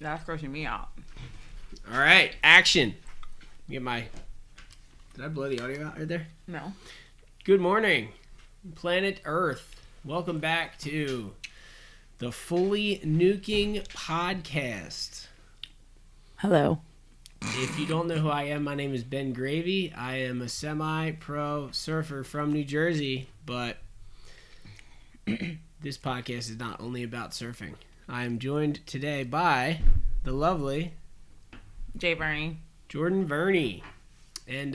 That's grossing me out. All right, action. Did I blow the audio out right there? No. Good morning, planet Earth. Welcome back to the Fully Nuking podcast. Hello. If you don't know who I am, my name is Ben Gravy. I am a semi-pro surfer from New Jersey, but this podcast is not only about surfing. I am joined today by the lovely Jordan Verney. And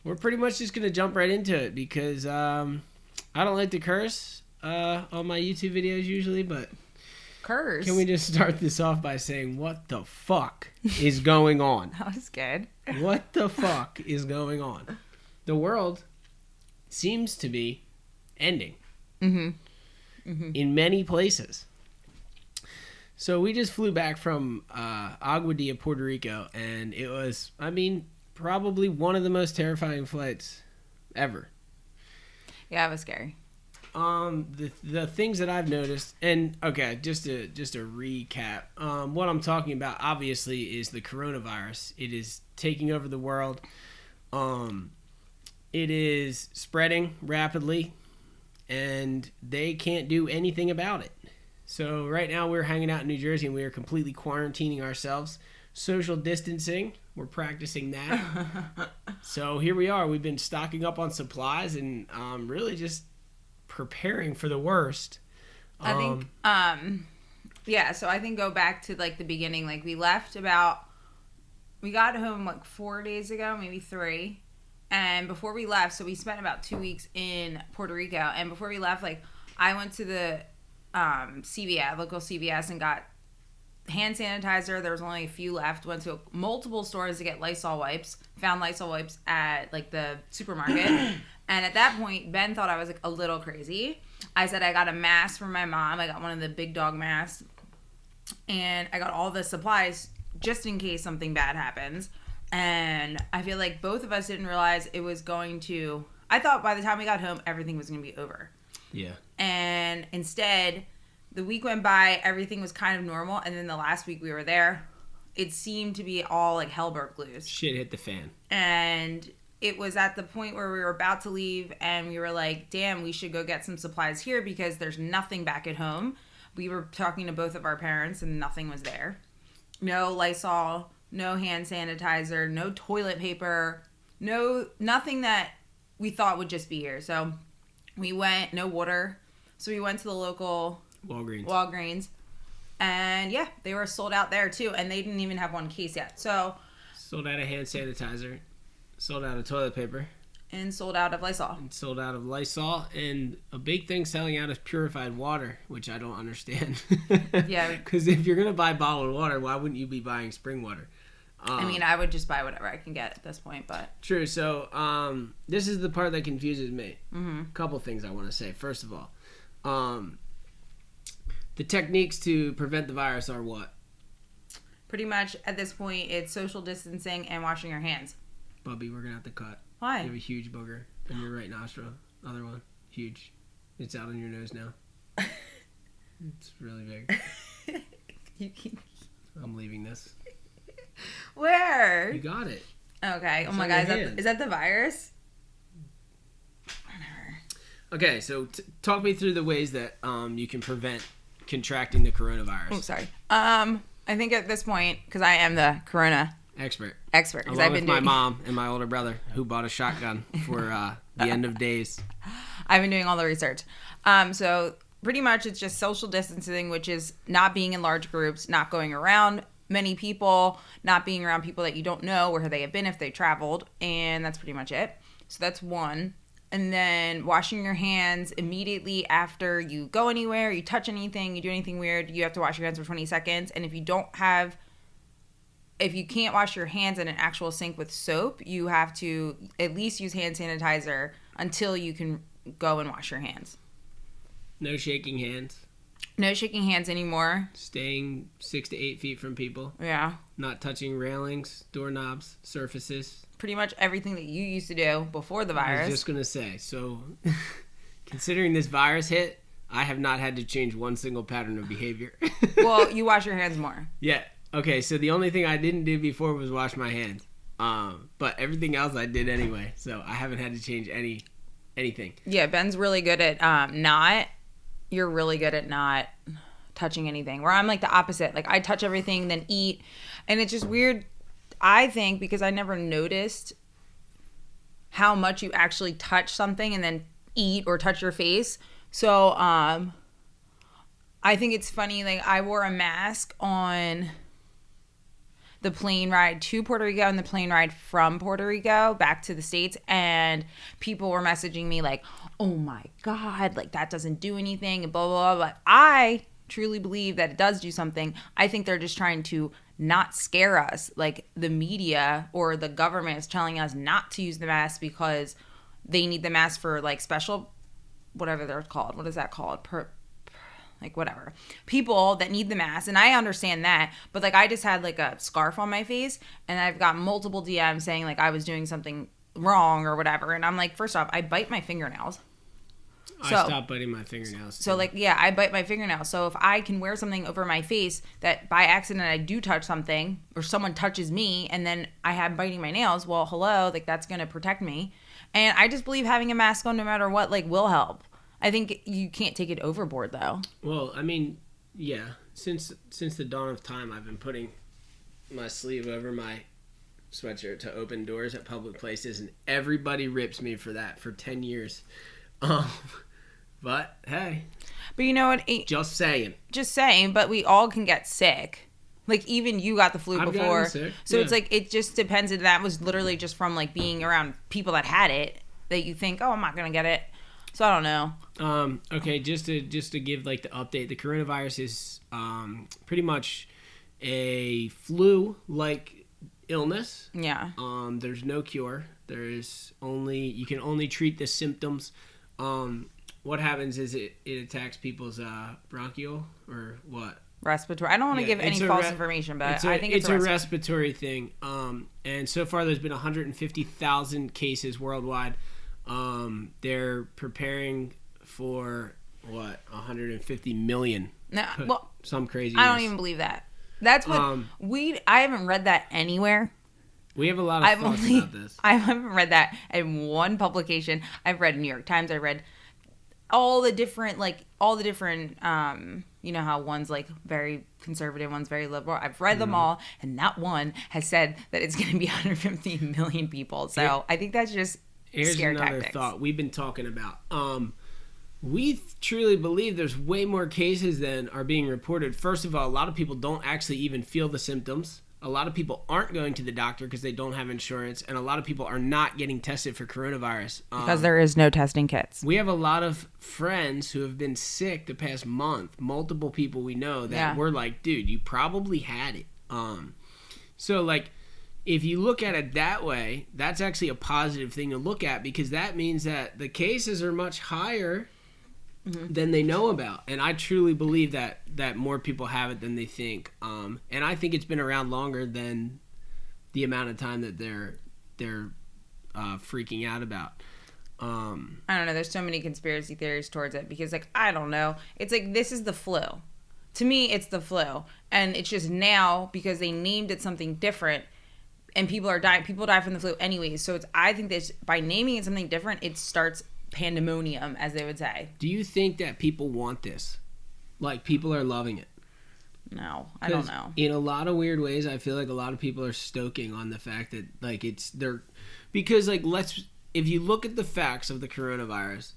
we're pretty much just going to jump right into it because I don't like to curse on my YouTube videos usually, but Curse? Can we just start this off by saying what the fuck is going on? That was good. What the fuck is going on? The world seems to be ending in many places. So we just flew back from Aguadilla, Puerto Rico, and it was, probably one of the most terrifying flights ever. Yeah, it was scary. The things that I've noticed, and okay, just to recap, what I'm talking about obviously is the coronavirus. It is taking over the world. It is spreading rapidly, and they can't do anything about it. So right now we're hanging out in New Jersey and we are completely quarantining ourselves. Social distancing, we're practicing that. So here we are. We've been stocking up on supplies and really just preparing for the worst. I think, so I think go back to like the beginning. Like we got home like 4 days ago, maybe 3. And before we left, so we spent about 2 weeks in Puerto Rico. And before we left, like I went to the local CVS and got hand sanitizer. There was only a few left. Went to multiple stores to get Lysol wipes. Found Lysol wipes at like the supermarket. And at that point, Ben thought I was like a little crazy. I said I got a mask for my mom. I got one of the big dog masks. And I got all the supplies just in case something bad happens. And I feel like both of us didn't realize it was going to... I thought by the time we got home, everything was going to be over. Yeah. And instead, the week went by, everything was kind of normal. And then the last week we were there, it seemed to be all like hell broke loose. Shit hit the fan. And it was at the point where we were about to leave and we were like, damn, we should go get some supplies here because there's nothing back at home. We were talking to both of our parents and nothing was there. No Lysol, no hand sanitizer, no toilet paper, nothing that we thought would just be here. So we went, no water. So we went to the local Walgreens. And yeah, they were sold out there too. And they didn't even have one case yet. So sold out of hand sanitizer, sold out of toilet paper. And sold out of Lysol. And a big thing selling out is purified water, which I don't understand. Yeah. Because if you're going to buy bottled water, why wouldn't you be buying spring water? I would just buy whatever I can get at this point, but... True. So, this is the part that confuses me. A couple things I want to say. First of all, the techniques to prevent the virus are what? Pretty much, at this point, it's social distancing and washing your hands. Bubby, we're going to have to cut. Why? You have a huge booger in your right nostril. Other one. Huge. It's out on your nose now. It's really big. I'm leaving this. Where? You got it. Okay. It's oh my God. Is that the virus? Whatever. Okay, so talk me through the ways that you can prevent contracting the coronavirus. Oh, sorry. I think at this point, because I am the corona expert. Along with my mom and my older brother, who bought a shotgun for the end of days. I've been doing all the research. So pretty much it's just social distancing, which is not being in large groups, not going around many people, not being around people that you don't know where they have been if they traveled, and that's pretty much it. So that's one. And then washing your hands immediately after you go anywhere, you touch anything, you do anything weird, you have to wash your hands for 20 seconds. And if you can't wash your hands in an actual sink with soap, you have to at least use hand sanitizer until you can go and wash your hands. No shaking hands. No shaking hands anymore. Staying 6 to 8 feet from people. Yeah. Not touching railings, doorknobs, surfaces. Pretty much everything that you used to do before the virus. I was just going to say, so considering this virus hit, I have not had to change one single pattern of behavior. Well, you wash your hands more. Yeah. Okay, so the only thing I didn't do before was wash my hands. But everything else I did anyway, so I haven't had to change anything. Yeah, Ben's really good at you're really good at not touching anything. Where I'm like the opposite. Like I touch everything, then eat. And it's just weird, I think, because I never noticed how much you actually touch something and then eat or touch your face. So I think it's funny, like I wore a mask on the plane ride to Puerto Rico and the plane ride from Puerto Rico back to the States, and people were messaging me like, oh my God, like that doesn't do anything and blah, blah, blah. But I truly believe that it does do something. I think they're just trying to not scare us. Like the media or the government is telling us not to use the mask because they need the mask for like special, whatever they're called. What is that called? Like whatever. People that need the mask. And I understand that. But like I just had like a scarf on my face and I've got multiple DMs saying like I was doing something wrong or whatever. And I'm like, first off, I bite my fingernails. I stopped biting my fingernails too. So like, yeah, I bite my fingernails. So if I can wear something over my face that by accident I do touch something or someone touches me and then I have biting my nails, well, hello, like that's going to protect me. And I just believe having a mask on no matter what, like will help. I think you can't take it overboard though. Well, I mean, yeah, since the dawn of time, I've been putting my sleeve over my sweatshirt to open doors at public places, and everybody rips me for that for 10 years. But hey, but you know what? Just saying. But we all can get sick. Like even you got the flu before, sick. So yeah. It's like it just depends. And that was literally just from like being around people that had it that you think, oh, I'm not gonna get it. So I don't know. Okay, just to give like the update, the coronavirus is pretty much a flu-like illness. Yeah. There's no cure. You can only treat the symptoms. What happens is it attacks people's bronchial or what? Respiratory. I don't want to give any false information, but I think it's a respiratory thing. And so far there's been 150,000 cases worldwide. They're preparing for what 150 million. No, well, some crazy. I don't even believe that. That's what I haven't read that anywhere. We have a lot of thoughts about this. I haven't read that in one publication. I've read New York Times. I read all the different, you know how one's like very conservative, one's very liberal. I've read them all, and not one has said that it's going to be 150 million people. So I think that's just scare another tactics. Thought we've been talking about. We truly believe there's way more cases than are being reported. First of all, a lot of people don't actually even feel the symptoms. A lot of people aren't going to the doctor because they don't have insurance, and a lot of people are not getting tested for coronavirus. Because there is no testing kits. We have a lot of friends who have been sick the past month, multiple people we know that were like, dude, you probably had it. So, like, if you look at it that way, that's actually a positive thing to look at because that means that the cases are much higher than they know about. And I truly believe that more people have it than they think. And I think it's been around longer than the amount of time that they're freaking out about. I don't know. There's so many conspiracy theories towards it because, like, I don't know. It's like this is the flu. To me, it's the flu. And it's just now because they named it something different and people are dying. People die from the flu anyways. So I think that by naming it something different, it starts pandemonium, as they would say. Do you think that people want this? Like, people are loving it? No, I don't know. In a lot of weird ways, I feel like a lot of people are stoking on the fact that, like, because, like, if you look at the facts of the coronavirus,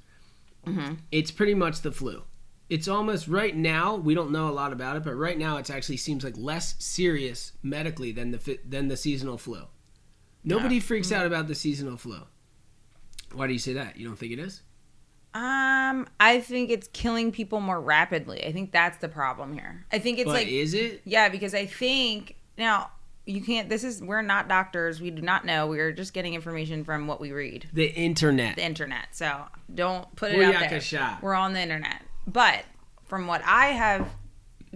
it's pretty much the flu. It's almost, right now, we don't know a lot about it, but right now it actually seems like less serious medically than the seasonal flu. Nobody freaks out about the seasonal flu. Why do you say that? You don't think it is? I think it's killing people more rapidly. I think that's the problem here. I think it's is it? Yeah, because I think now you can't. We're not doctors. We do not know. We're just getting information from what we read. The internet. So don't put it out there. Shot. We're on the internet. But from what I have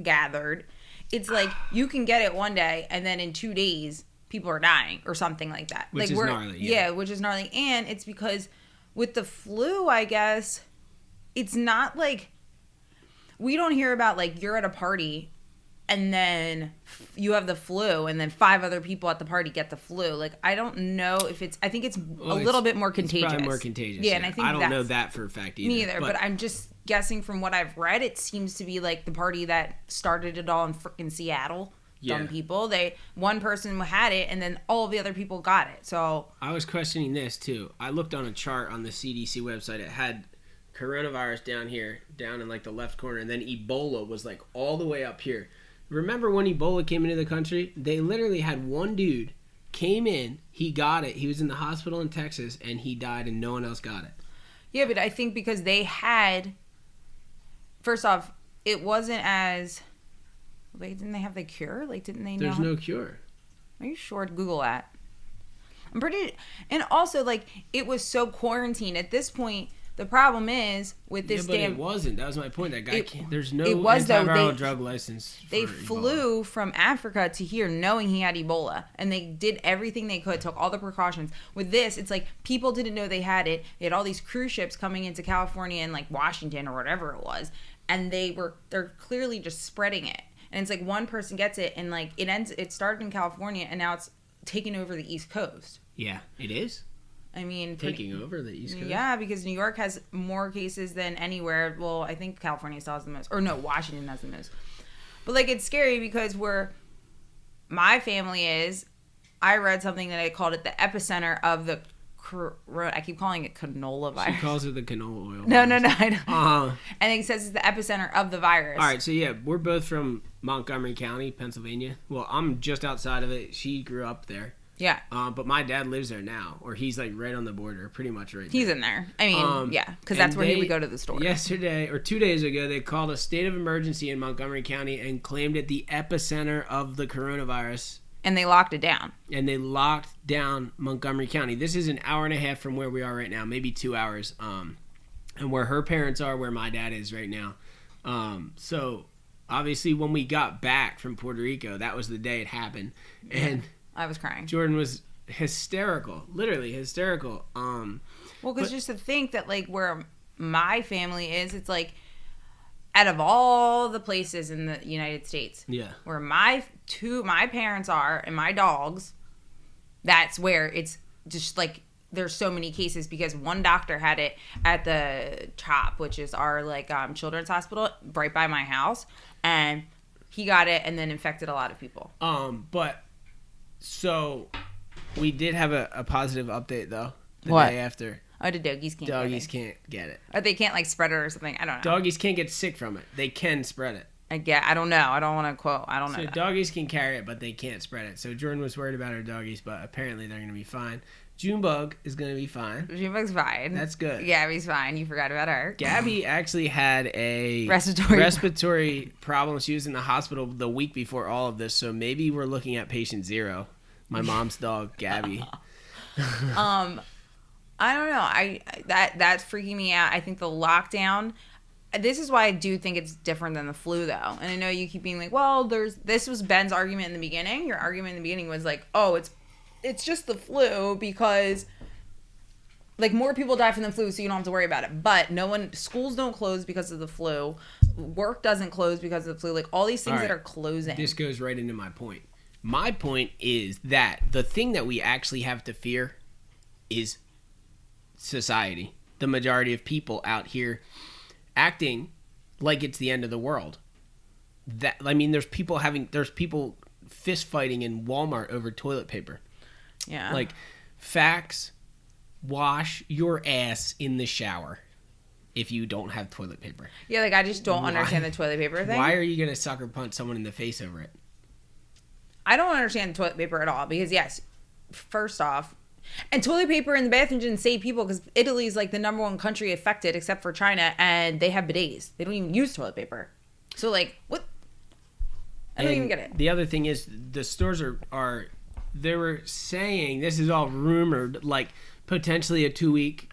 gathered, it's like you can get it one day and then in 2 days people are dying or something like that. Which is gnarly. Yeah, which is gnarly. And it's because with the flu, I guess, it's not like we don't hear about like you're at a party and then you have the flu and then 5 other people at the party get the flu. Like, I don't know if I think it's a little bit more contagious. It's probably more contagious. Yeah, and I think I don't know that for a fact either. Me either, but I'm just guessing from what I've read, it seems to be like the party that started it all in frickin' Seattle. Dumb people. One person had it and then all of the other people got it. So I was questioning this too. I looked on a chart on the CDC website. It had coronavirus down here, down in like the left corner, and then Ebola was like all the way up here. Remember when Ebola came into the country? They literally had one dude came in, he got it, he was in the hospital in Texas, and he died, and no one else got it. Yeah, but I think because they had, first off, it wasn't as, like, didn't they have the cure? Like, didn't they know? There's no cure. Are you sure? Google that. I'm pretty, and also, like, it was so quarantined. At this point, the problem is with this but it wasn't. That was my point. That guy can't. There's no antiviral drug license. They flew from Africa to here knowing he had Ebola, and they did everything they could, took all the precautions. With this, it's like people didn't know they had it. They had all these cruise ships coming into California and like Washington or whatever it was, and they're clearly just spreading it. And it's like one person gets it, and like it started in California, and now it's taking over the East Coast. Yeah, it is. I mean, taking over the East Coast. Yeah, because New York has more cases than anywhere. Well, I think California still has the most, or no, Washington has the most. But like, it's scary because where my family is, I read something that I called it the epicenter of the. I keep calling it canola virus. She calls it the canola oil. No, I don't. And it says it's the epicenter of the virus. All right, so yeah, we're both from Montgomery County, Pennsylvania. Well, I'm just outside of it. She grew up there. Yeah. But my dad lives there now, or he's like right on the border, pretty much right there. He's in there. I mean, yeah, because that's where he would go to the store. Yesterday, or 2 days ago, they called a state of emergency in Montgomery County and claimed it the epicenter of the coronavirus. And they locked it down. And they locked down Montgomery County. This is an hour and a half from where we are right now, maybe 2 hours. And where her parents are, where my dad is right now. So, obviously, when we got back from Puerto Rico, that was the day it happened. And I was crying. Jordan was hysterical, literally hysterical. Well, because just to think that like where my family is, it's like out of all the places in the United States, where my parents are and my dogs, that's where it's just like there's so many cases because one doctor had it at the CHOP, which is our like children's hospital right by my house, and he got it and then infected a lot of people. So, we did have a positive update, though, the day after. Oh, the doggies can't get it. Or they can't, like, spread it or something. I don't know. Doggies can't get sick from it. They can spread it. I don't know. I don't want to quote. I don't know. So, doggies can carry it, but they can't spread it. So, Jordan was worried about her doggies, but apparently they're going to be fine. Junebug is going to be fine. Junebug's fine. That's good. Gabby's fine. You forgot about her. Gabby actually had a respiratory problem. She was in the hospital the week before all of this, so maybe we're looking at patient 0. My mom's dog, Gabby. I don't know. That's freaking me out. I think the lockdown. This is why I do think it's different than the flu, though. And I know you keep being like, well, this was Ben's argument in the beginning. Your argument in the beginning was like, oh, it's just the flu because like more people die from the flu, so you don't have to worry about it. But schools don't close because of the flu. Work doesn't close because of the flu. Like all these things that are closing. This goes right into my point. My point is that the thing that we actually have to fear is society. The majority of people out here acting like it's the end of the world. There's people fist fighting in Walmart over toilet paper. Yeah. Like, facts, wash your ass in the shower if you don't have toilet paper. Yeah, like I just don't understand the toilet paper thing. Why are you going to sucker punch someone in the face over it? I don't understand the toilet paper at all because, yes, first off, and toilet paper in the bathroom didn't save people because Italy is like the number 1 country affected except for China, and they have bidets. They don't even use toilet paper. So, like, what? I don't even get it. The other thing is the stores are they were saying, this is all rumored, like potentially a 2-week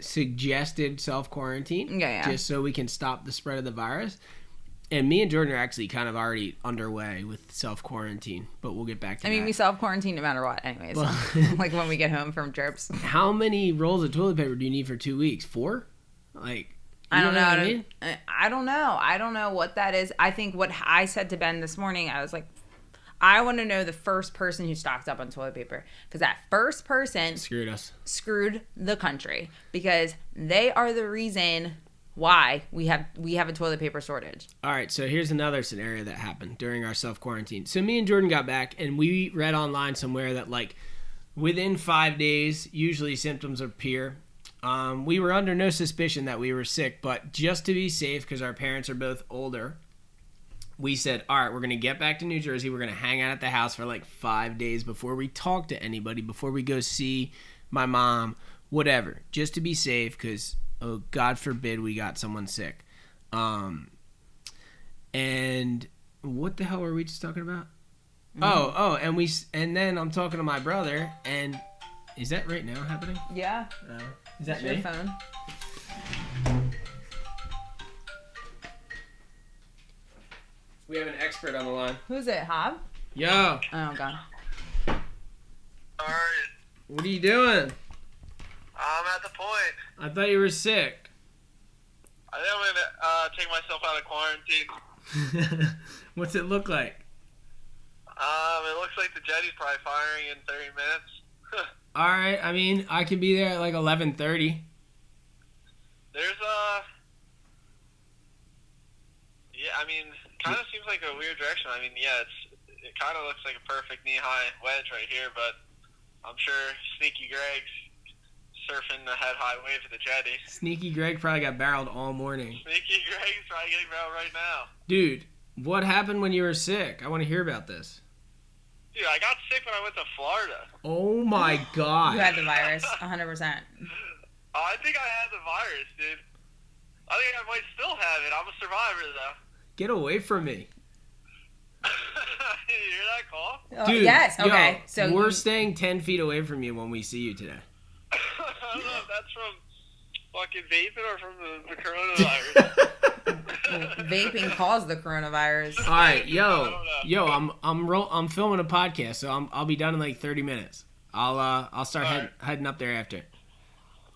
suggested self-quarantine. Yeah. Just so we can stop the spread of the virus. And me and Jordan are actually kind of already underway with self-quarantine, but we'll get back to that. I mean, we self-quarantine no matter what anyways. Well, like when we get home from trips. How many rolls of toilet paper do you need for 2 weeks? 4? Like, I don't know. What I mean? I don't know. I don't know what that is. I think what I said to Ben this morning, I was like, I want to know the first person who stocked up on toilet paper, because that first person screwed the country, because they are the reason why we have a toilet paper shortage. All right, so here's another scenario that happened during our self-quarantine. So me and Jordan got back, and we read online somewhere that like within 5 days, usually symptoms appear. We were under no suspicion that we were sick, but just to be safe, because our parents are both older, we said, all right, we're going to get back to New Jersey. We're going to hang out at the house for like 5 days before we talk to anybody, before we go see my mom, whatever, just to be safe, because, oh, God forbid we got someone sick. And what the hell were we just talking about? And then I'm talking to my brother, and is that right now happening? Yeah. Is that your me? Phone? We have an expert on the line. Who's it, Hob? Yo. Oh, God. How are you? What are you doing? I'm at the point. I thought you were sick. I think I'm going to take myself out of quarantine. What's it look like? It looks like the jetty's probably firing in 30 minutes. All right. I mean, I could be there at like 11:30. There's kind of seems like a weird direction. I mean, yeah, it kind of looks like a perfect knee-high wedge right here, but I'm sure Sneaky Greg's surfing the head-high wave of the jetty. Sneaky Greg probably got barreled all morning. Sneaky Greg's probably getting barreled right now. Dude, what happened when you were sick? I want to hear about this. Dude, I got sick when I went to Florida. Oh my God. You had the virus, 100%. I think I had the virus, dude. I think I might still have it. I'm a survivor, though. Get away from me. You hear that call? Dude, yes, okay. Yo, so we're staying 10 feet away from you when we see you today. I don't know if that's from fucking vaping or from the coronavirus. Vaping caused the coronavirus. All right, I'm filming a podcast, so I'll be done in like 30 minutes. I'll start heading up there after.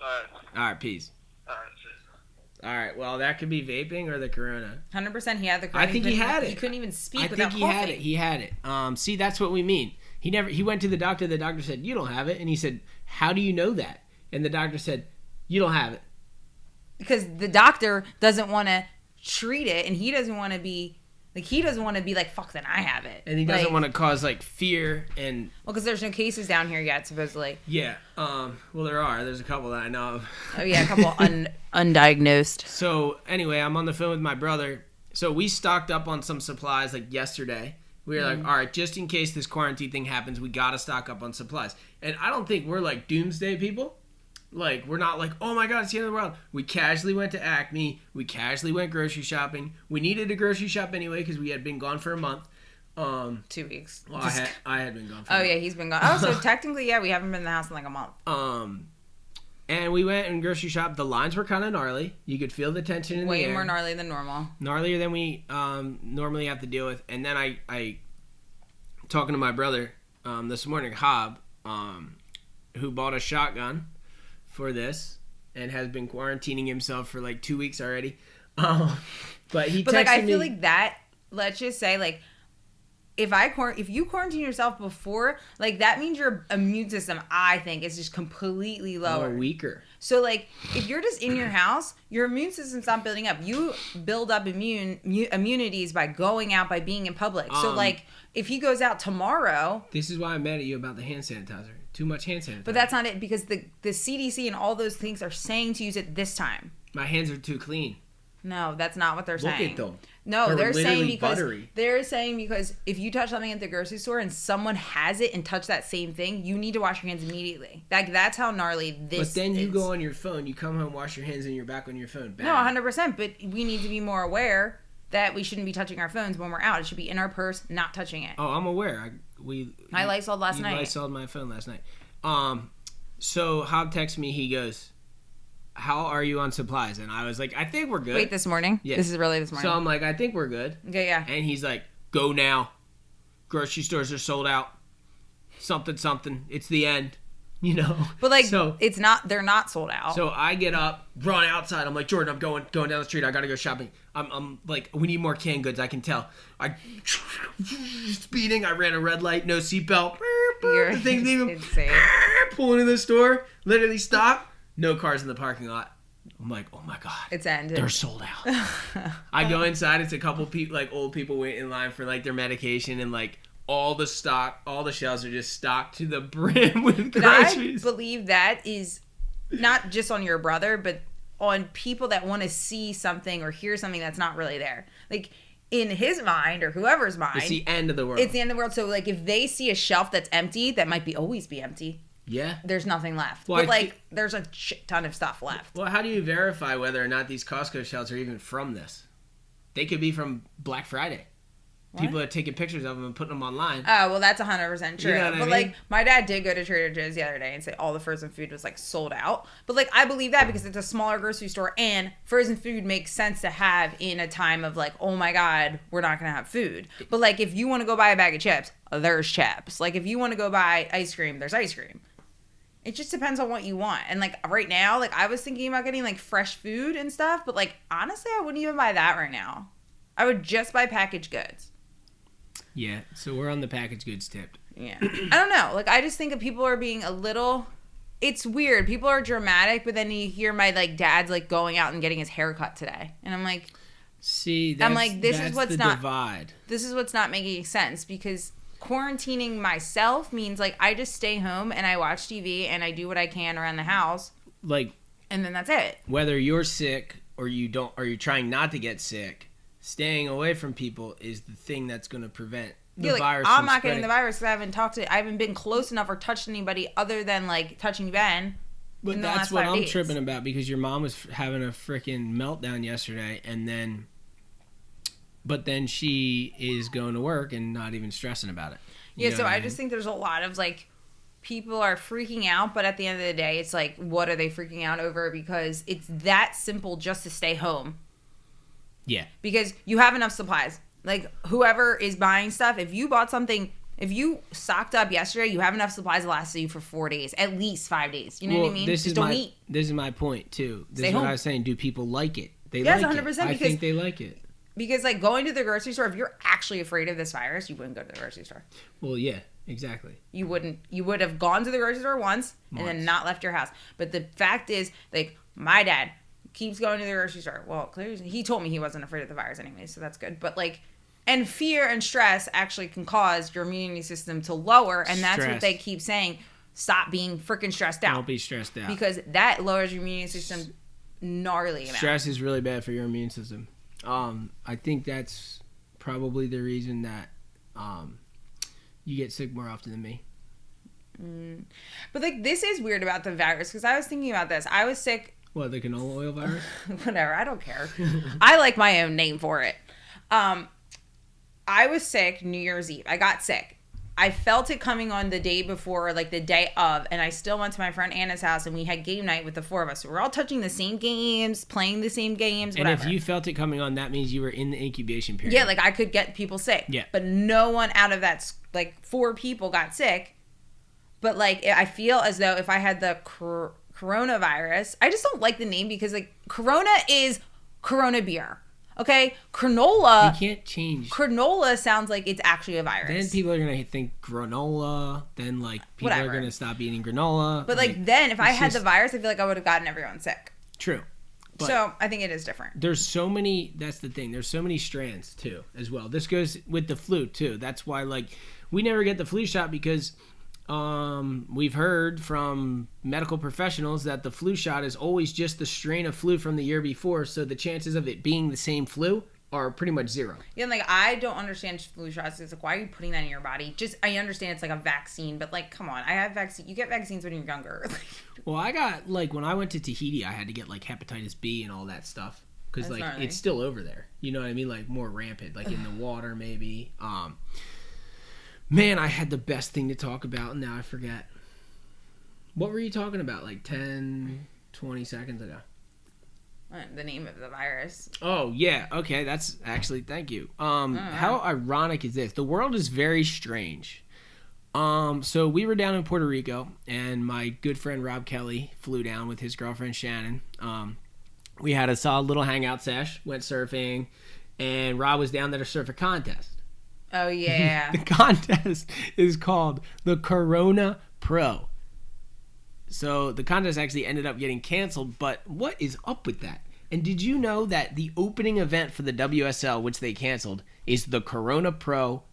All right, peace. All right, well, that could be vaping or the corona. 100% he had the corona. I think he had it. He couldn't even speak I without think coughing. He had it. See, that's what we mean. He went to the doctor. The doctor said, you don't have it. And he said, how do you know that? And the doctor said, you don't have it. Because the doctor doesn't want to treat it, and he doesn't want to be like, fuck, then I have it. And he doesn't want to cause like fear and... Well, because there's no cases down here yet, supposedly. Yeah. Well, there are. There's a couple that I know of. Oh, yeah, a couple undiagnosed. So, anyway, I'm on the phone with my brother. So, we stocked up on some supplies like yesterday. We were like, all right, just in case this quarantine thing happens, we got to stock up on supplies. And I don't think we're like doomsday people. Like, we're not like, oh my God, it's the end of the world. We casually went to Acme. We casually went grocery shopping. We needed a grocery shop anyway because we had been gone for a month. 2 weeks. Well, I had been gone for a month. Yeah, he's been gone. Oh, so technically, yeah, we haven't been in the house in like a month. And we went and grocery shopped. The lines were kind of gnarly. You could feel the tension in the air. Way more gnarly than normal. Gnarlier than we normally have to deal with. And then I talking to my brother this morning, Hob, who bought a shotgun for this and has been quarantining himself for like 2 weeks already. But he texted like, I feel me, like that, let's just say, like, if you quarantine yourself before, like, that means your immune system, I think, is just completely lower. Weaker. So, like, if you're just in your house, your immune system's not building up. You build up immunities by going out, by being in public. So, like, if he goes out tomorrow... This is why I'm mad at you about the hand sanitizer. Too much hand sanitizer. But that's not it, because the CDC and all those things are saying to use it this time. My hands are too clean. No, that's not what they're saying. Look at them. No, they're saying because buttery. if you touch something at the grocery store and someone has it and touch that same thing, you need to wash your hands immediately. Like, that's how gnarly this is. But then you go on your phone, you come home, wash your hands, and you're back on your phone. Bad. No, 100%. But we need to be more aware that we shouldn't be touching our phones when we're out. It should be in our purse, not touching it. Oh, I'm aware. I Lysoled last night. I Lysoled my phone last night. So Hob texts me. He goes, how are you on supplies? And I was like, I think we're good. Wait, this morning? Yeah. This is really this morning. So I'm like, I think we're good. Okay, yeah. And he's like, go now. Grocery stores are sold out. Something. It's the end. you know. But like, so it's not. They're not sold out. So I get up, run outside. I'm like, Jordan, I'm going down the street. I gotta go shopping. I'm like, we need more canned goods. I can tell. I speeding. I ran a red light, no seatbelt. The thing's even insane. Pulling in the store. Literally stop. No cars in the parking lot. I'm like, oh my god, it's ended. They're sold out. I go inside. It's a couple people, like old people, waiting in line for like their medication, and like all the shelves are just stocked to the brim with groceries. I believe that is not just on your brother, but on people that want to see something or hear something that's not really there. Like in his mind or whoever's mind, it's the end of the world. It's the end of the world. So like if they see a shelf that's empty, that might always be empty. Yeah. There's nothing left. Well, but there's a shit ton of stuff left. Well, how do you verify whether or not these Costco shelves are even from this? They could be from Black Friday. What? People are taking pictures of them and putting them online. Oh, well, that's 100% true. You know what I mean? Like, my dad did go to Trader Joe's the other day and say all the frozen food was, like, sold out. But, like, I believe that because it's a smaller grocery store and frozen food makes sense to have in a time of, like, oh, my God, we're not going to have food. But, like, if you want to go buy a bag of chips, there's chips. Like, if you want to go buy ice cream, there's ice cream. It just depends on what you want. And, like, right now, like, I was thinking about getting, like, fresh food and stuff. But, like, honestly, I wouldn't even buy that right now. I would just buy packaged goods. Yeah, so we're on the packaged goods tip. Yeah. I don't know. Like, I just think that people are being a little... It's weird. People are dramatic, but then you hear my, like, dad's, like, going out and getting his hair cut today. And I'm like... See, that's, I'm like, this that's is what's the not... divide. This is what's not making sense because... Quarantining myself means like I just stay home and I watch TV and I do what I can around the house. Like, and then that's it. Whether you're sick or you don't, or you're trying not to get sick, staying away from people is the thing that's going to prevent the virus. I'm not getting the virus because I haven't been close enough or touched anybody other than like touching Ben. But that's what I'm tripping about because your mom was having a freaking meltdown yesterday, and then. But then she is going to work and not even stressing about it. Yeah, so I just think there's a lot of, like, people are freaking out, but at the end of the day, it's like, what are they freaking out over? Because it's that simple just to stay home. Yeah. Because you have enough supplies. Like, whoever is buying stuff, if you bought something, if you stocked up yesterday, you have enough supplies to last you for 4 days, at least 5 days. You know what I mean? This don't eat. This is my point, too. This stay is home. what I was saying. Do people like it? They yes, like 100%, it. I think they like it. Because, like, going to the grocery store, if you're actually afraid of this virus, you wouldn't go to the grocery store. Well, yeah, exactly. You wouldn't. You would have gone to the grocery store once and then not left your house. But the fact is, like, my dad keeps going to the grocery store. Well, clearly, he told me he wasn't afraid of the virus anyway, so that's good. But, like, and fear and stress actually can cause your immunity system to lower, and that's what they keep saying. Stop being freaking stressed out. Don't be stressed out. Because that lowers your immune system gnarly amount. Stress is really bad for your immune system. I think that's probably the reason that you get sick more often than me. But, like, this is weird about the virus, because I was thinking about this. I was sick. What, the canola oil virus? Whatever, I don't care. I like my own name for it. I was sick New Year's Eve. I got sick. I felt it coming on the day before, or like the day of, and I still went to my friend Anna's house, and we had game night with the four of us. So we're all touching the same games, playing the same games, whatever. And if you felt it coming on, that means you were in the incubation period. Yeah, like I could get people sick. Yeah. But no one out of that, like 4 people got sick. But like I feel as though if I had the coronavirus, I just don't like the name because like Corona is Corona beer. Okay, granola. You can't change. Granola sounds like it's actually a virus. Then people are gonna think granola. Then like people are gonna stop eating granola. But like then, if I had the virus, I feel like I would have gotten everyone sick. True. But so I think it is different. There's so many. That's the thing. There's so many strands too, as well. This goes with the flu too. That's why like we never get the flu shot because we've heard from medical professionals that the flu shot is always just the strain of flu from the year before, so the chances of it being the same flu are pretty much zero. Yeah, like I don't understand flu shots. It's like, why are you putting that in your body? Just I understand it's like a vaccine, but like, come on, I have vaccine. You get vaccines when you're younger. Well, I got like when I went to Tahiti, I had to get like hepatitis B and all that stuff because like gnarly. It's still over there. You know what I mean? Like more rampant, like in the water maybe. Man, I had the best thing to talk about, and now I forget. What were you talking about, like 10, 20 seconds ago? The name of the virus. Oh, yeah. Okay, that's actually, thank you. How ironic is this? The world is very strange. So we were down in Puerto Rico, and my good friend Rob Kelly flew down with his girlfriend Shannon. We had a solid little hangout sesh, went surfing, and Rob was down there to surf a contest. Oh, yeah. The contest is called the Corona Pro. So the contest actually ended up getting canceled, but what is up with that? And did you know that the opening event for the WSL, which they canceled, is the Corona Pro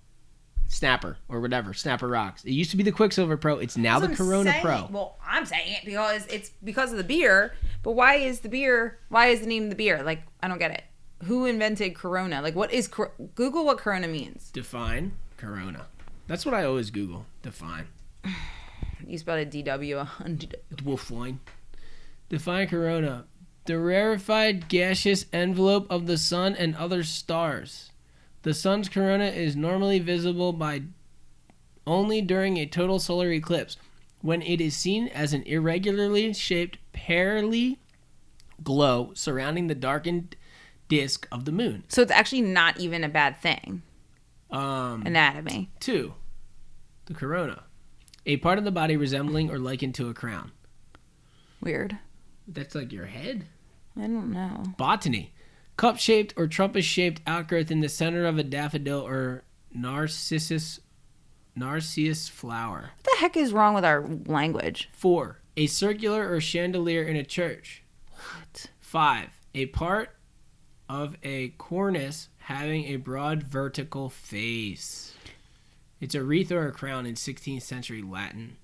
Snapper or whatever, Snapper Rocks. It used to be the Quicksilver Pro. It's now the Corona Pro. Well, I'm saying it because it's because of the beer. But why is the name of the beer? Like, I don't get it. Who invented Corona? Like, what is Google what Corona means? Define Corona. That's what I always Google. Define. You spelled it DW. Wolf wine. Define Corona. The rarefied gaseous envelope of the sun and other stars. The sun's corona is normally visible by only during a total solar eclipse, when it is seen as an irregularly shaped pearly glow surrounding the darkened disk of the moon. So it's actually not even a bad thing. Anatomy. 2. The corona. A part of the body resembling or likened to a crown. Weird. That's like your head? I don't know. Botany. Cup-shaped or trumpet-shaped outgrowth in the center of a daffodil or narcissus flower. What the heck is wrong with our language? 4. A circular or chandelier in a church. What? 5. A part of a cornice having a broad vertical face. It's a wreath or a crown in 16th century Latin.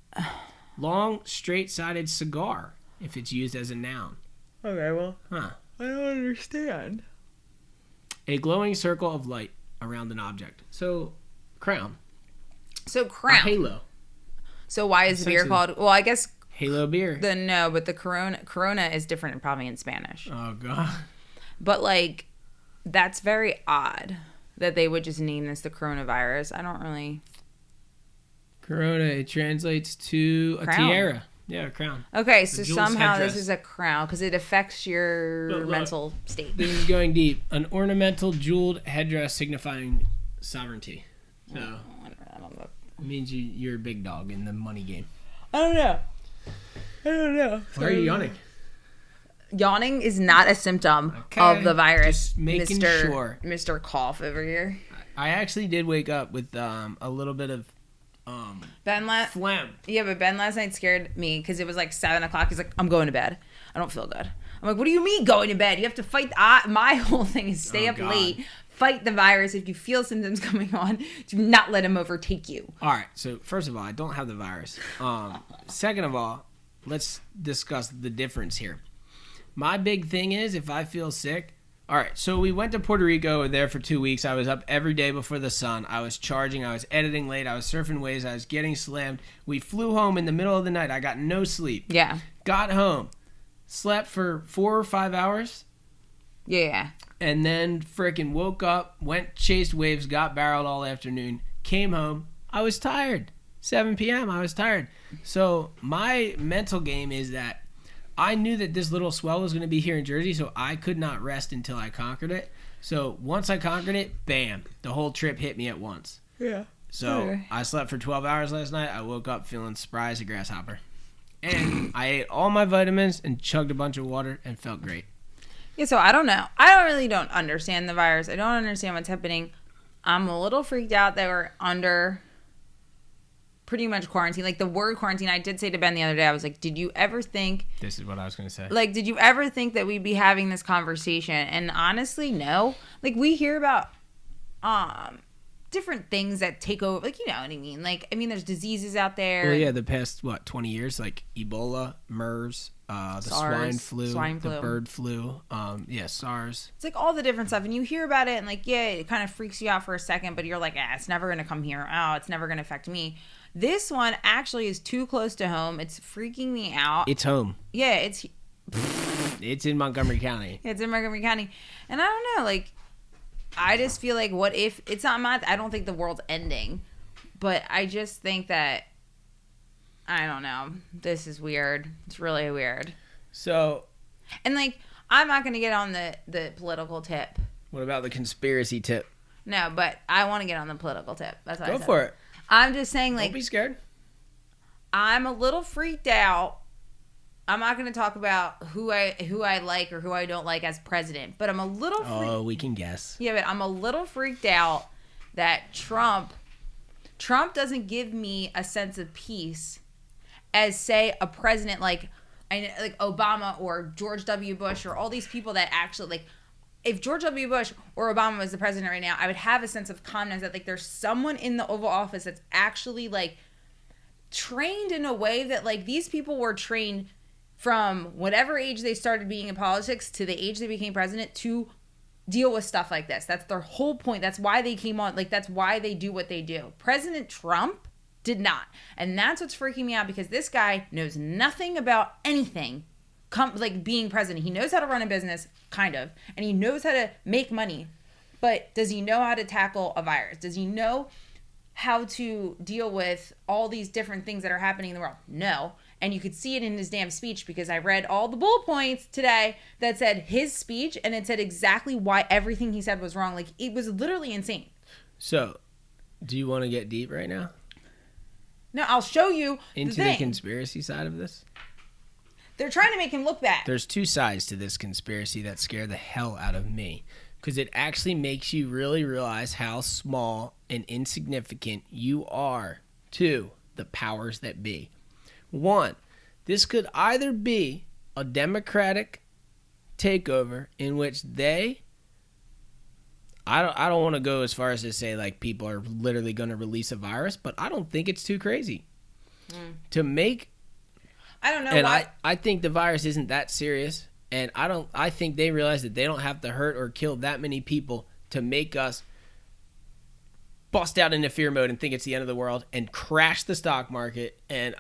Long, straight-sided cigar, if it's used as a noun. Okay, well. Huh. I don't understand. A glowing circle of light around an object. So, crown. So, crown. A halo. So, why is the beer called... Well, I guess... Halo beer. But the Corona is different probably in Spanish. Oh, God. But, like, that's very odd that they would just name this the coronavirus. I don't really... Corona, it translates to a tiara. Yeah, a crown. Okay, so Jules somehow headdress. this is a crown because it affects your mental state. This is going deep. An ornamental jeweled headdress signifying sovereignty. So, I don't know. it means you're a big dog in the money game. I don't know. Why are you yawning? Yawning is not a symptom Okay, of the virus, just making sure. Mr. Cough over here. I actually did wake up with a little bit of phlegm. Yeah, but Ben last night scared me because it was like 7 o'clock. He's like, I'm going to bed. I don't feel good. I'm like, what do you mean going to bed? You have to fight. My whole thing is stay up late, fight the virus. If you feel symptoms coming on, do not let them overtake you. All right. So first of all, I don't have the virus. Second of all, let's discuss the difference here. My big thing is if I feel sick. All right, so we went to Puerto Rico. We were there for 2 weeks. I was up every day before the sun. I was charging. I was editing late. I was surfing waves. I was getting slammed. We flew home in the middle of the night. I got no sleep. Yeah. Got home. Slept for 4 or 5 hours. Yeah. And then frickin' woke up, went, chased waves, got barreled all afternoon, came home. I was tired. 7 p.m., I was tired. So my mental game is that I knew that this little swell was going to be here in Jersey, so I could not rest until I conquered it. So once I conquered it, bam, the whole trip hit me at once. Yeah. So I slept for 12 hours last night. I woke up feeling spry as a grasshopper. And I ate all my vitamins and chugged a bunch of water and felt great. Yeah, so I don't know. I don't understand the virus. I don't understand what's happening. I'm a little freaked out that we're under pretty much quarantine. Like the word quarantine, I did say to Ben the other day, I was like, did you ever think... This is what I was going to say. Like, did you ever think that we'd be having this conversation? And honestly, no. Like, we hear about different things that take over. Like, you know what I mean? Like, I mean, there's diseases out there. Well, yeah, the past, 20 years? Like Ebola, MERS, the SARS, swine flu, the bird flu, SARS. It's like all the different stuff. And you hear about it and like, yeah, it kind of freaks you out for a second. But you're like, it's never going to come here. Oh, it's never going to affect me. This one actually is too close to home. It's freaking me out. It's home. Yeah, it's in Montgomery County. It's in Montgomery County. And I don't know, like, I just feel like what if, it's not I don't think the world's ending. But I just think that, I don't know, this is weird. It's really weird. So. And like, I'm not going to get on the political tip. What about the conspiracy tip? No, but I want to get on the political tip. That's what I said. Go for it. I'm just saying, like, Don't be scared. I'm a little freaked out. I'm not going to talk about who I like or who I don't like as president, but I'm a little Oh, we can guess. Yeah, but I'm a little freaked out that Trump doesn't give me a sense of peace as, say, a president like Obama or George W. Bush or all these people that actually, like, if George W. Bush or Obama was the president right now, I would have a sense of calmness that, like, there's someone in the Oval Office that's actually, like, trained in a way that, like, these people were trained from whatever age they started being in politics to the age they became president to deal with stuff like this. That's their whole point. That's why they came on. Like, that's why they do what they do. President Trump did not. And that's what's freaking me out, because this guy knows nothing about anything like being president. He knows how to run a business, kind of, and he knows how to make money. But does he know how to tackle a virus? Does he know how to deal with all these different things that are happening in the world? No. And you could see it in his damn speech, because I read all the bullet points today that said his speech, and it said exactly why everything he said was wrong. Like, it was literally insane. So, do you want to get deep right now? No, I'll show you into the conspiracy side of this. They're trying to make him look bad. There's two sides to this conspiracy that scare the hell out of me, because it actually makes you really realize how small and insignificant you are to the powers that be. One, this could either be a democratic takeover in which I don't want to go as far as to say, like, people are literally going to release a virus, but I don't think it's too crazy to make. I don't know. And I think the virus isn't that serious, and I think they realize that they don't have to hurt or kill that many people to make us bust out into fear mode and think it's the end of the world and crash the stock market and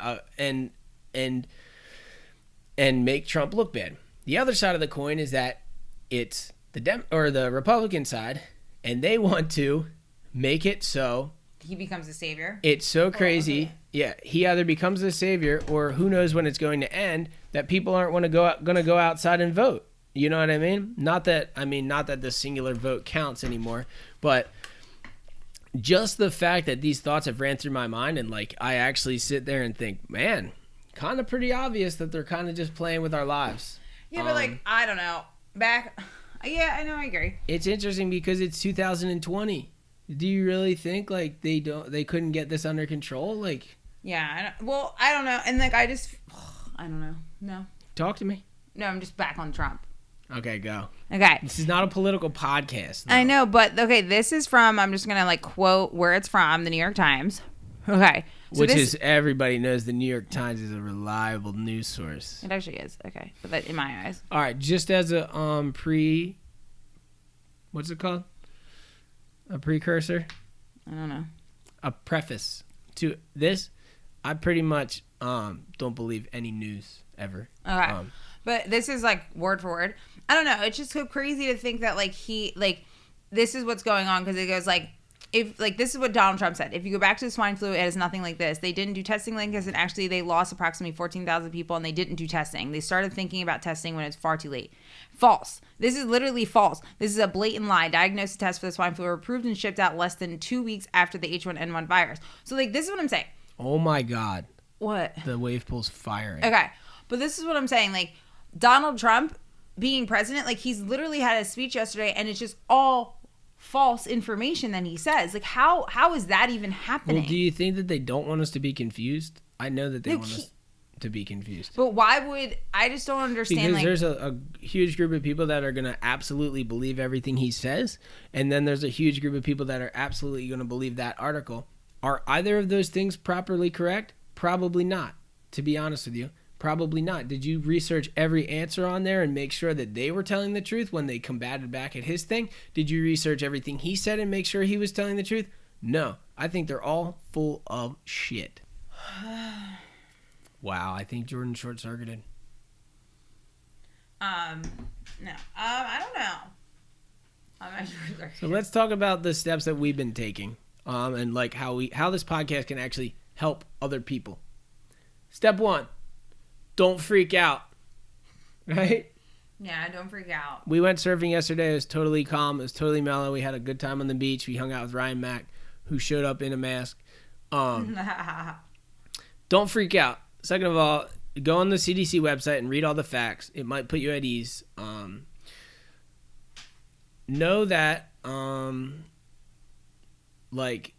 make Trump look bad. The other side of the coin is that it's the Republican side, and they want to make it so he becomes a savior. It's so crazy. Yeah, he either becomes the savior, or who knows when it's going to end, that people aren't going to go outside and vote. You know what I mean? Not that the singular vote counts anymore, but just the fact that these thoughts have ran through my mind, and, like, I actually sit there and think, man, kind of pretty obvious that they're kind of just playing with our lives. Yeah, but, like, I don't know. Yeah, I know, I agree. It's interesting because it's 2020. Do you really think, like, they couldn't get this under control? Like, yeah, I don't know. And, like, I don't know. No. Talk to me. No, I'm just back on Trump. Okay, go. Okay. This is not a political podcast, though. I know, but, okay, this is from, I'm just going to, like, quote where it's from, the New York Times. Okay. So everybody knows the New York Times is a reliable news source. It actually is. Okay. But that, in my eyes. All right, just as a what's it called? A precursor? I don't know. A preface to this, I pretty much don't believe any news ever. Okay. But this is, like, word for word. I don't know. It's just so crazy to think that, like, this is what's going on, because it goes, like, this is what Donald Trump said. If you go back to the swine flu, it is nothing like this. They didn't do testing like this, and actually they lost approximately 14,000 people, and they didn't do testing. They started thinking about testing when it's far too late. False. This is literally false. This is a blatant lie. Diagnosis tests for the swine flu were approved and shipped out less than 2 weeks after the H1N1 virus. So, like, this is what I'm saying. Oh my God. What? The wave pool's firing. Okay. But this is what I'm saying. Like, Donald Trump being president, like, he's literally had a speech yesterday, and it's just all false information that he says. Like, how is that even happening? Well, do you think that they don't want us to be confused? I know that they want us to be confused. But why would... I just don't understand. Because there's a huge group of people that are going to absolutely believe everything he says, and then there's a huge group of people that are absolutely going to believe that article. Are either of those things properly correct? Probably not, to be honest with you. Probably not. Did you research every answer on there and make sure that they were telling the truth when they combated back at his thing? Did you research everything he said and make sure he was telling the truth? No. I think they're all full of shit. Wow, I think Jordan short-circuited. No. I don't know. I'm not sure. So let's talk about the steps that we've been taking, and, like, how this podcast can actually help other people. Step 1. Don't freak out, right? Yeah, don't freak out. We went surfing yesterday. It was totally calm. It was totally mellow. We had a good time on the beach. We hung out with Ryan Mack, who showed up in a mask. Don't freak out. Second of all, go on the CDC website and read all the facts. It might put you at ease. Know that, like,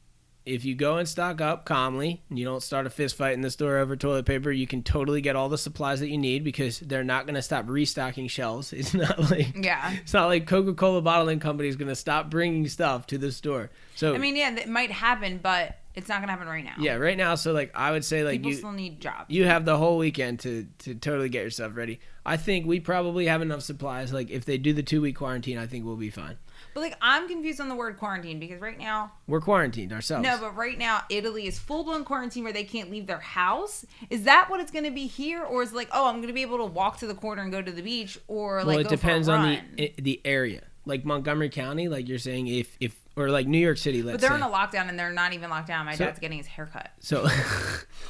if you go and stock up calmly and you don't start a fist fight in the store over toilet paper, you can totally get all the supplies that you need because they're not going to stop restocking shelves. It's not like Coca-Cola bottling company is going to stop bringing stuff to the store. So I mean, yeah, it might happen, but it's not going to happen right now. Yeah, right now. So like I would say like people still need jobs. You have the whole weekend to totally get yourself ready. I think we probably have enough supplies. Like if they do the 2-week quarantine, I think we'll be fine. But like I'm confused on the word quarantine because right now we're quarantined ourselves. No, but right now Italy is full-blown quarantine where they can't leave their house. Is that what it's going to be here, or is it like, oh, I'm going to be able to walk to the corner and go to the beach, or like it depends on the area. Like Montgomery County, like you're saying, if or like New York City, let's say. But they're in a lockdown and they're not even locked down. My dad's getting his haircut. So,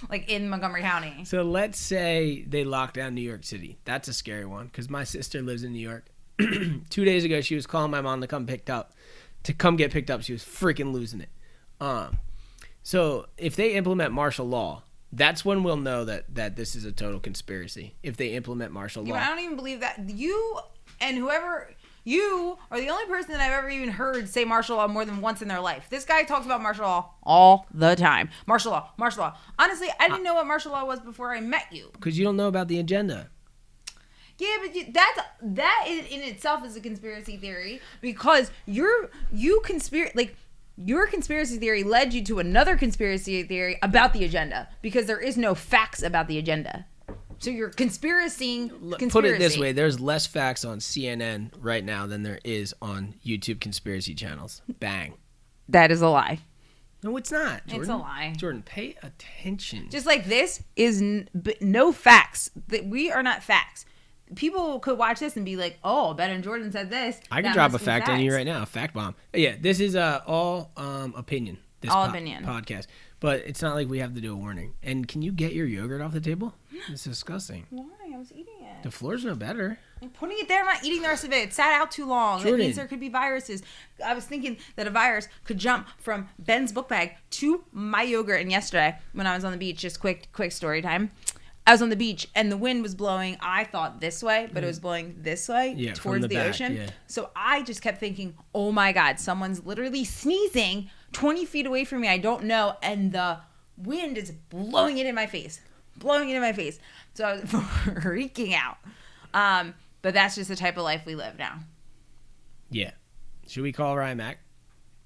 like in Montgomery County. So let's say they lock down New York City. That's a scary one because my sister lives in New York. 2 days ago, she was calling my mom to come get picked up. She was freaking losing it. So if they implement martial law, that's when we'll know that this is a total conspiracy. If they implement martial law, I don't even believe that you and whoever. You are the only person that I've ever even heard say martial law more than once in their life. This guy talks about martial law all the time. Martial law, martial law. Honestly, I didn't know what martial law was before I met you. Because you don't know about the agenda. Yeah, but that in itself is a conspiracy theory because your conspiracy theory led you to another conspiracy theory about the agenda because there is no facts about the agenda. So you're conspiracy. Put it this way, there's less facts on CNN right now than there is on YouTube conspiracy channels. Bang. That is a lie. No, it's not, Jordan. It's a lie. Jordan, pay attention. Just like this is no facts. We are not facts. People could watch this and be like, oh, Ben and Jordan said this. I can drop a fact on you right now. A fact bomb. Yeah, this is all opinion. This opinion podcast. But it's not like we have to do a warning. And can you get your yogurt off the table? It's disgusting. Why? I was eating it. The floor's no better. I'm putting it there. I'm not eating the rest of it. It sat out too long. Jordan. That means there could be viruses. I was thinking that a virus could jump from Ben's book bag to my yogurt. And yesterday, when I was on the beach, just quick story time. I was on the beach and the wind was blowing, I thought this way, but it was blowing this way towards the ocean. Yeah. So I just kept thinking, oh my God, someone's literally sneezing 20 feet away from me. I don't know. And the wind is blowing it in my face. So I was freaking out. But that's just the type of life we live now. Yeah. Should we call Ryan Mack?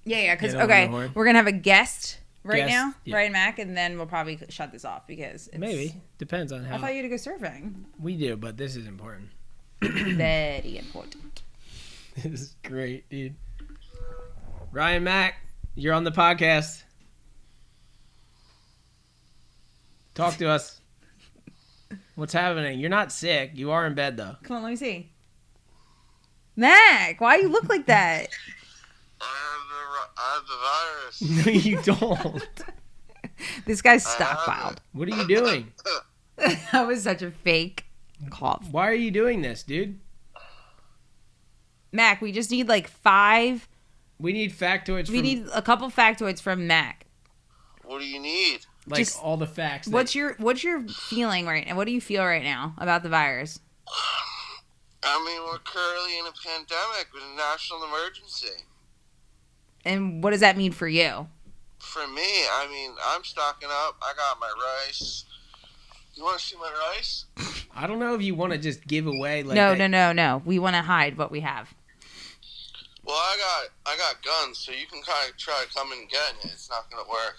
Yeah. Because, we're going to have a guest now, yeah. Ryan Mack, and then we'll probably shut this off because it's... Maybe. Depends on how... I thought you had to go surfing. We do, but this is important. Very important. This is great, dude. Ryan Mack, you're on the podcast. Talk to us. What's happening? You're not sick. You are in bed, though. Come on, let me see. Mac, why you look like that? I have the virus. No, you don't. This guy's stockpiled. What are you doing? That was such a fake cough. Why are you doing this, dude? Mac, we just need like 5. We need factoids. We need a couple factoids from Mac. What do you need? Like just, all the facts. What's your feeling right now? What do you feel right now about the virus? I mean, we're currently in a pandemic with a national emergency. And what does that mean for you? For me, I mean, I'm stocking up. I got my rice. You want to see my rice? I don't know if you want to just give away. Like No. We want to hide what we have. Well, I got guns, so you can kind of try to come and get it. It's not going to work.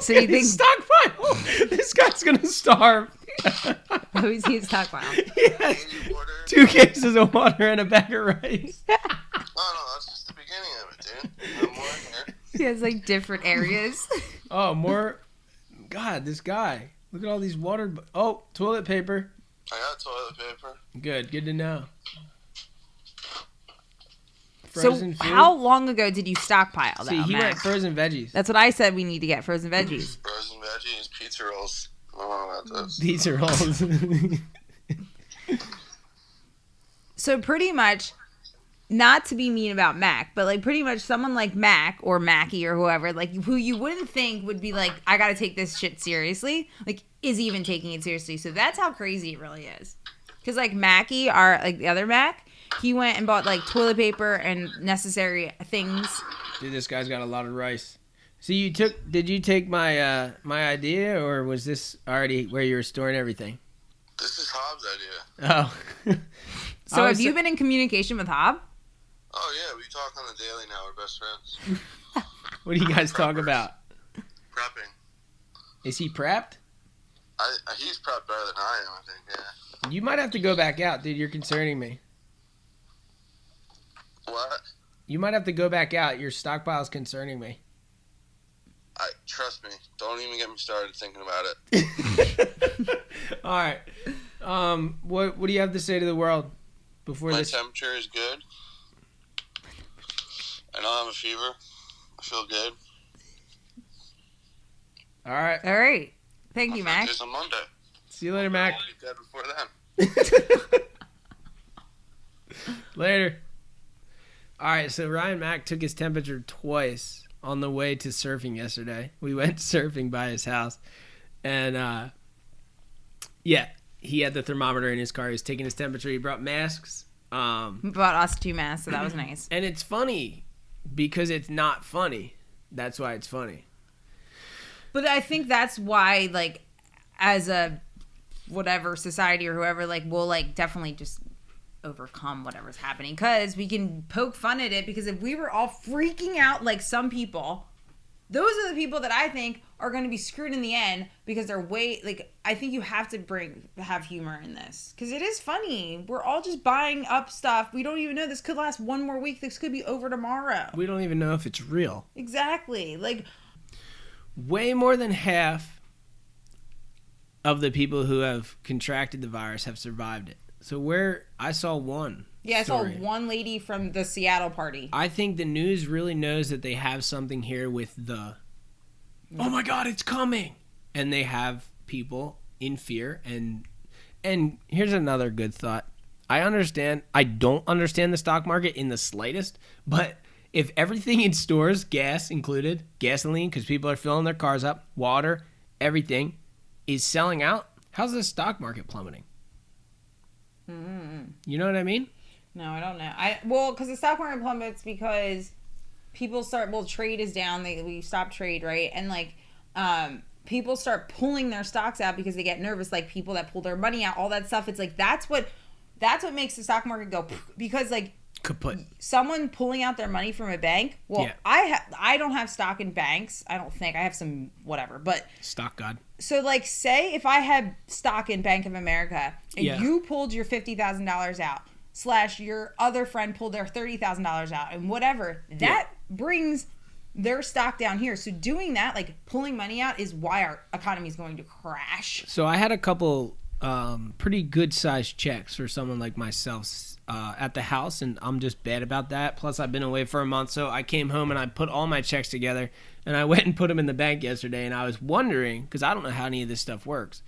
So you think stockpile? This guy's going to starve. Oh, he's in stockpile. Yeah. 2 cases of water and a bag of rice. No, that's just the beginning of it, dude. No more here. He has like different areas. Oh, more. God, this guy. Look at all these water. Oh, toilet paper. I got toilet paper. Good to know. Frozen food? How long ago did you stockpile that? See, he went frozen veggies. That's what I said we need to get, frozen veggies. Frozen veggies, pizza rolls. I don't know about this. Pizza rolls. So pretty much, not to be mean about Mac, but like pretty much someone like Mac or Mackie or whoever, like who you wouldn't think would be like, I gotta take this shit seriously, like is even taking it seriously. So that's how crazy it really is. Because like Mackie, like the other Mac, he went and bought like toilet paper and necessary things. Dude, this guy's got a lot of rice. So did you take my my idea, or was this already where you were storing everything? This is Hobbs' idea. Oh. So have you been in communication with Hob? Oh yeah, we talk on the daily now. We're best friends. What do you guys talk about? Prepping. Is he prepped? He's prepped better than I am, I think, yeah. You might have to go back out, dude. You're concerning me. What? You might have to go back out. Your stockpile's concerning me. Trust me. Don't even get me started thinking about it. All right. What do you have to say to the world before My this? temperature is good. I don't have a fever. I feel good. All right. All right. Thank you, Mac. It's on Monday. See you later, Mac. I'll be dead before then. Later. All right. So Ryan Mac took his temperature twice on the way to surfing yesterday. We went surfing by his house, and yeah, he had the thermometer in his car. He was taking his temperature. He brought masks. Bought us 2 masks, so that was nice. And it's funny because it's not funny. That's why it's funny. But I think that's why, like, as a whatever society or whoever, like, we'll like definitely just overcome whatever's happening, because we can poke fun at it. Because if we were all freaking out like some people, those are the people that I think are going to be screwed in the end, because they're I think you have to have humor in this, because it is funny. We're all just buying up stuff. We don't even know. This could last 1 more week. This could be over tomorrow. We don't even know if it's real. Exactly. Like, way more than half of the people who have contracted the virus have survived it. So I saw one. Yeah, I story. saw one lady from the Seattle party. I think the news really knows that they have something here with oh my God, it's coming. And they have people in fear. And here's another good thought. I don't understand the stock market in the slightest, but if everything in stores, gas included, gasoline, because people are filling their cars up, water, everything, is selling out, how's the stock market plummeting? Mm-hmm. You know what I mean? No, I don't know. Because the stock market plummets because people trade is down. We stop trade, right? And like, people start pulling their stocks out because they get nervous. Like people that pull their money out, all that stuff. It's like that's what makes the stock market go, because like kaput. Someone pulling out their money from a bank. Well, yeah. I don't have stock in banks. I don't think I have some whatever, but stock god. So like, say if I had stock in Bank of America and you pulled your $50,000 out, / your other friend pulled their $30,000 out, and whatever, that brings their stock down here. So doing that, like pulling money out, is why our economy is going to crash. So I had a couple pretty good sized checks for someone like myself at the house, and I'm just bad about that. Plus I've been away for a month, so I came home and I put all my checks together and I went and put them in the bank yesterday, and I was wondering, because I don't know how any of this stuff works,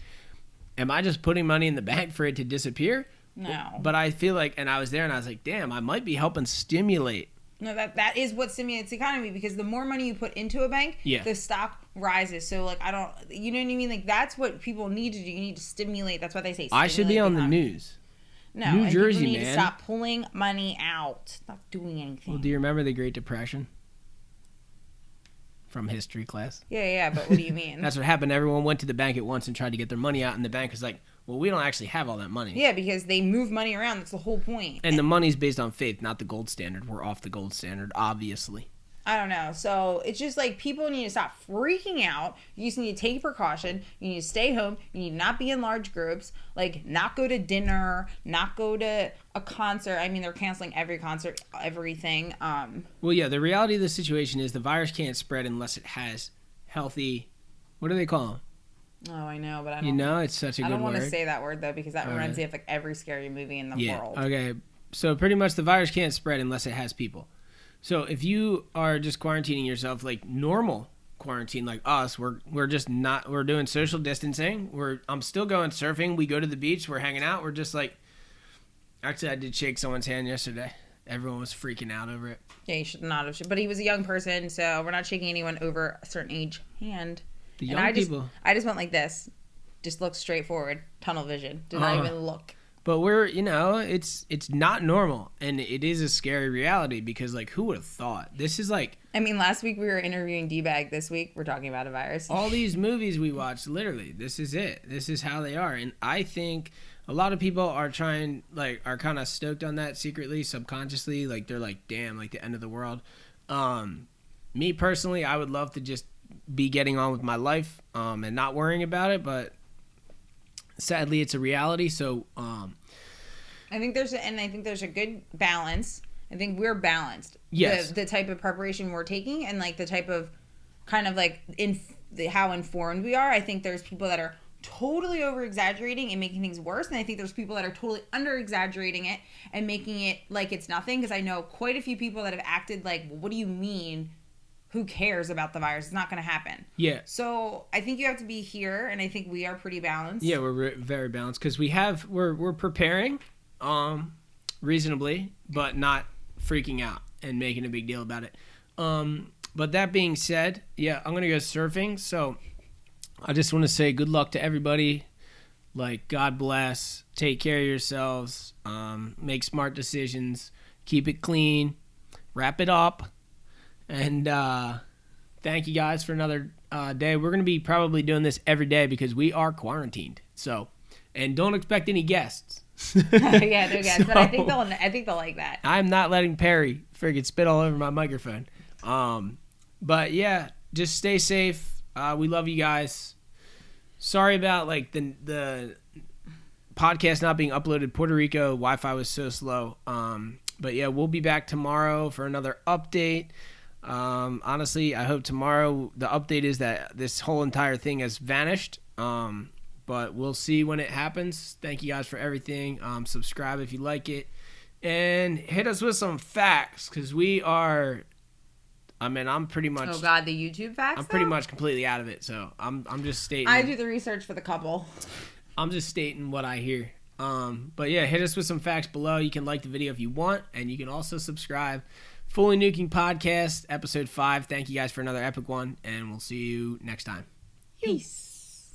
am I just putting money in the bank for it to disappear? No. But I feel like, and I was there and I was like, damn, I might be helping stimulate. No, that is what stimulates the economy, because the more money you put into a bank, the stock rises. So like, you know what I mean? Like that's what people need to do. You need to stimulate. That's why they say I should be on the news. No, New Jersey, people need man. to stop pulling money out. Not doing anything. Well, do you remember the Great Depression? From history class. Yeah, but what do you mean? That's what happened. Everyone went to the bank at once and tried to get their money out, and the bank was like, well, we don't actually have all that money. Yeah, because they move money around. That's the whole point. And the money's based on faith, not the gold standard. We're off the gold standard, obviously. I don't know. So it's just like, people need to stop freaking out. You just need to take precaution. You need to stay home. You need to not be in large groups. Like, not go to dinner, not go to a concert. I mean, they're canceling every concert, everything. Well, yeah, the reality of the situation is the virus can't spread unless it has healthy, what do they call them? Oh, I know, but I don't. You know, it's such a good word. I don't want to say that word, though, because that reminds me of like every scary movie in the world. Okay. So pretty much the virus can't spread unless it has people. So if you are just quarantining yourself like normal quarantine, like us, we're just not, we're doing social distancing. I'm still going surfing. We go to the beach. We're hanging out. We're just like, actually, I did shake someone's hand yesterday. everyone was freaking out over it. Yeah, he should not have. But he was a young person, so we're not shaking anyone over a certain age hand. The young people. I just went like this. Just look straight forward. Tunnel vision. Did not even look. But we're, it's not normal. And it is a scary reality because, like, who would have thought? This is like... I mean, last week we were interviewing D-Bag. This week we're talking about a virus. All these movies we watch, literally, this is it. This is how they are. And I think a lot of people are kind of stoked on that secretly, subconsciously. Like, they're like, damn, like the end of the world. Me personally, I would love to just be getting on with my life and not worrying about it. But sadly, it's a reality. So I think there's a good balance. I think we're balanced. Yes. The type of preparation we're taking and like the type of kind of like how informed we are. I think there's people that are totally over exaggerating and making things worse, and I think there's people that are totally under exaggerating it and making it like it's nothing. Because I know quite a few people that have acted like, well, what do you mean? Who cares about the virus? It's not going to happen. Yeah. So I think you have to be here, and I think we are pretty balanced. Yeah, we're very balanced because we're preparing reasonably, but not freaking out and making a big deal about it. But that being said, yeah, I'm gonna go surfing. So I just want to say good luck to everybody. Like, God bless. Take care of yourselves. Make smart decisions. Keep it clean. Wrap it up. And thank you guys for another day. We're going to be probably doing this every day because we are quarantined. So, and don't expect any guests. Yeah, no guests. But I think they'll like that. I'm not letting Perry friggin' spit all over my microphone. But yeah, just stay safe. We love you guys. Sorry about like the podcast not being uploaded. Puerto Rico Wi-Fi was so slow. But yeah, we'll be back tomorrow for another update. Honestly, I hope tomorrow the update is that this whole entire thing has vanished. But we'll see when it happens. Thank you guys for everything. Subscribe if you like it. And hit us with some facts, because we are... I'm pretty much... Oh, God, the YouTube facts, I'm pretty much completely out of it, so I'm just stating... I do the research for the couple. I'm just stating what I hear. But yeah, hit us with some facts below. You can like the video if you want, and you can also subscribe. Fully Nuking Podcast, Episode 5. Thank you guys for another epic one, and we'll see you next time. Peace.